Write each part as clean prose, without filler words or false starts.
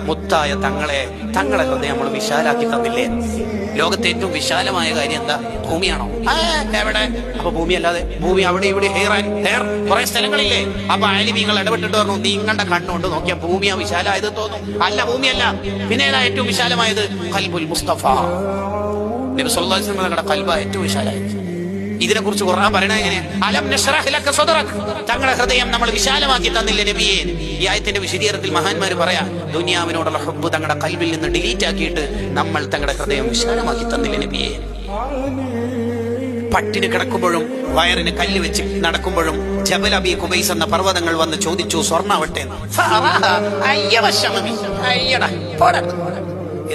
മുത്തായ തങ്ങളെ ഹൃദയം നമ്മൾ വിശാലാക്കി തന്നില്ലേ? ലോകത്തെ ഏറ്റവും വിശാലമായ കാര്യം എന്താ? ഭൂമിയാണോ? എവിടെ? അപ്പൊ ഭൂമി അല്ലാതെ ഭൂമി അവിടെ ഇവിടെ ഹെയർ കുറെ സ്ഥലങ്ങളില്ലേ? അപ്പൊ ആലിമീങ്ങൾ ഇടപെട്ടിട്ട് പറഞ്ഞു, നിങ്ങളുടെ കണ്ണുകൊണ്ട് നോക്കിയാൽ ഭൂമിയാ വിശാലമായത് തോന്നും. അല്ല, ഭൂമിയല്ല. പിന്നെ ഏതാ ഏറ്റവും വിശാലമായത്? ഖൽബുൽ മുസ്തഫ. നബി സല്ലല്ലാഹു അലൈഹി വസല്ലം തങ്ങളുടെ ഖൽബാ ഏറ്റവും വിശാലമായത്. ഇതിനെ കുറിച്ച് ഖുർആൻ പറയണത് എങ്ങനെ? അലം നശ്റഹ് ലക സദ്റക്, തങ്ങളുടെ ഹൃദയം നമ്മൾ വിശാലമാക്കി തന്നില്ലേ നബിയെ? ഈ ആയത്തിന്റെ വിശദീകരണത്തിൽ മഹാന്മാര് പറയാ, ദുനിയാവിനോടുള്ള ഹുബ്ബ് തങ്ങളുടെ കൽബിൽ നിന്ന് ഡിലീറ്റ് ആക്കിയിട്ട് നമ്മൾ തങ്ങളുടെ ഹൃദയം വിശാലമാക്കി തന്നില്ലേ നബിയെ? പട്ടിണി കിടക്കുമ്പോഴും വയറിന് കല്ല് വെച്ച് നടക്കുമ്പോഴും ജബൽ അബി ഖുബൈസ് എന്ന പർവ്വതങ്ങൾ വന്ന് ചോദിച്ചു, സ്വർണ്ണാവട്ടെ?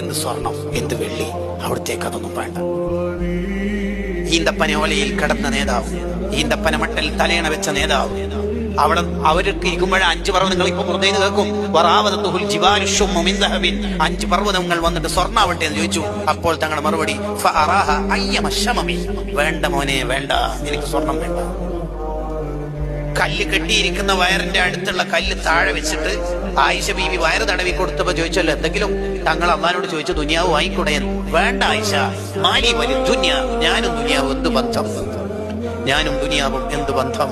എന്ത് സ്വർണം, എന്ത് വെള്ളി, അവിടത്തേക്ക് അതൊന്നും വേണ്ട. ഈന്തപ്പന ഓലയിൽ കിടന്ന നേതാവ്, ഈന്തപ്പന മട്ടൽ തലേണ വെച്ച നേതാവ്, അവിടെ അവർക്ക് ഇരിക്കുമ്പോഴേ 5 പർവ്വതങ്ങൾ ഇപ്പൊ പുറത്തേക്ക് കേൾക്കും. 5 പർവ്വതങ്ങൾ വന്നിട്ട് സ്വർണ്ണാവട്ടെ എന്ന് ചോദിച്ചു. അപ്പോൾ തങ്ങളുടെ മറുപടി, വേണ്ട മോനെ, വേണ്ട, എനിക്ക് സ്വർണം വേണ്ട. കല്ല് കെട്ടിയിരിക്കുന്ന വയറിന്റെ അടുത്തുള്ള കല്ല് താഴെ വെച്ചിട്ട് ആയിഷ ബീവി വയറ് തടവി കൊടുത്തപ്പോ ചോദിച്ചല്ലോ, എന്തെങ്കിലും തങ്ങൾ അള്ളാനോട് ചോദിച്ചു, ദുനിയാവ് വാങ്ങിക്കൂടെ? വേണ്ട ആയിഷ, മാലി വലി ദുനിയ, ഞാനും ദുനിയാവും എന്ത് ബന്ധം? ഞാനും ദുനിയാവും എന്ത് ബന്ധം?